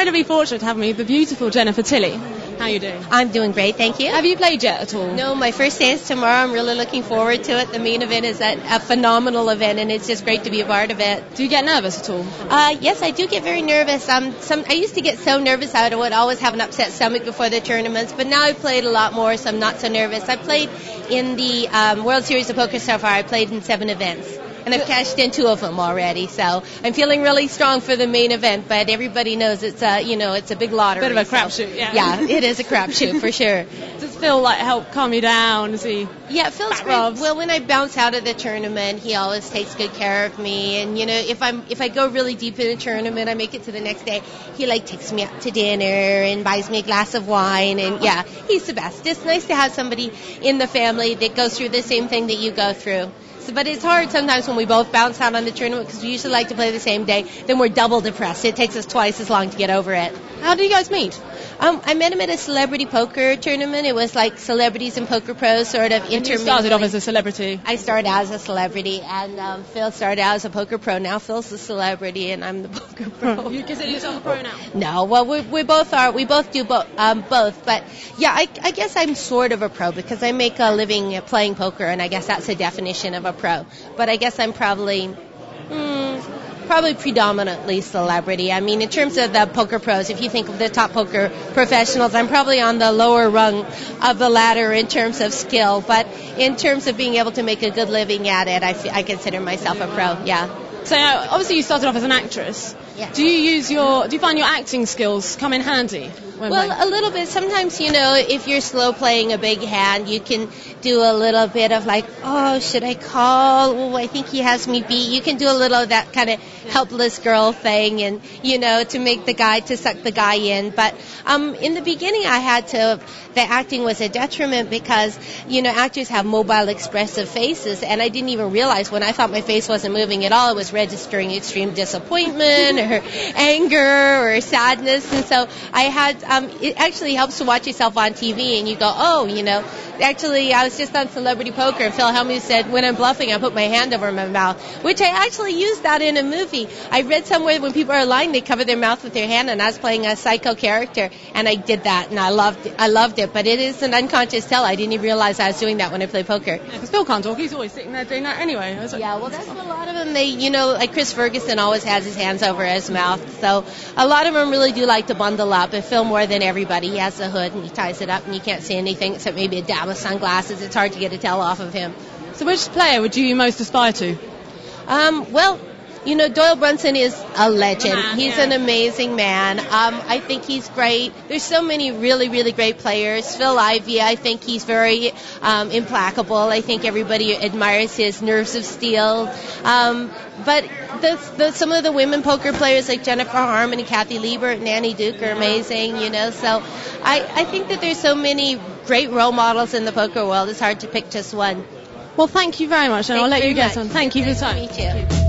incredibly fortunate to have me the beautiful Jennifer Tilley. How are you doing? I'm doing great, thank you. Have you played yet at all? No, my first day is tomorrow. I'm really looking forward to it. The main event is a phenomenal event, and it's just great to be a part of it. Do you get nervous at all? Yes, I do get very nervous. I used to get so nervous I would always have an upset stomach before the tournaments, but now I've played a lot more, so I'm not so nervous. I played in the World Series of Poker so far. I played in 7 events. And I've cashed in 2 of them already, so I'm feeling really strong for the main event. But everybody knows it's a big lottery. Bit of a crapshoot, yeah. Yeah, it is a crapshoot for sure. Does Phil help calm you down? Is he? Yeah, Phil's great. Well, when I bounce out of the tournament, he always takes good care of me. And if I go really deep in a tournament, I make it to the next day. He takes me out to dinner and buys me a glass of wine. And yeah, he's the best. It's nice to have somebody in the family that goes through the same thing that you go through. But it's hard sometimes when we both bounce out on the tournament because we usually like to play the same day. Then we're double depressed. It takes us twice as long to get over it. How do you guys meet? I met him at a celebrity poker tournament. It was like celebrities and poker pros sort of intermingling. You started off as a celebrity. I started out as a celebrity, and Phil started out as a poker pro. Now Phil's a celebrity, and I'm the poker pro. You consider yourself a pro now? No, well, we both are. We both do both. But yeah, I guess I'm sort of a pro because I make a living playing poker, and I guess that's the definition of a pro. But I guess I'm probably predominantly celebrity. I mean, in terms of the poker pros, if you think of the top poker professionals, I'm probably on the lower rung of the ladder in terms of skill. But in terms of being able to make a good living at it, I consider myself a pro, yeah. So obviously you started off as an actress. Yeah. Do you find your acting skills come in handy? Well, a little bit. Sometimes, if you're slow playing a big hand, you can do a little bit of should I call? Oh, I think he has me beat. You can do a little of that kind of helpless girl thing and, to suck the guy in. But in the beginning, the acting was a detriment because, actors have mobile expressive faces. And I didn't even realize when I thought my face wasn't moving at all, it was registering extreme disappointment or anger or sadness. And so I had, it actually helps to watch yourself on TV and you go, actually I was just on Celebrity Poker and Phil Hellmuth said when I'm bluffing I put my hand over my mouth, which I actually used that in a movie. I read somewhere when people are lying they cover their mouth with their hand, and I was playing a psycho character and I did that and I loved it, but it is an unconscious tell. I didn't even realize I was doing that when I play poker. Yeah, because Phil can't talk, he's always sitting there doing that anyway. Yeah, well that's what a lot of them, like Chris Ferguson always has his hands over his mouth, so a lot of them really do like to bundle up, and Phil more than everybody. He has the hood and he ties it up and you can't see anything except maybe a dab of sunglasses. It's hard to get a tell off of him. So which player would you most aspire to? Doyle Brunson is a legend. He's an amazing man. I think he's great. There's so many really, really great players. Phil Ivey, I think he's very implacable. I think everybody admires his nerves of steel. But some of the women poker players like Jennifer Harmon and Kathy Liebert and Annie Duke are amazing, So I think that there's so many great role models in the poker world. It's hard to pick just one. Well, thank you very much, and I'll let you get on. Thank you for your time. Nice to meet you.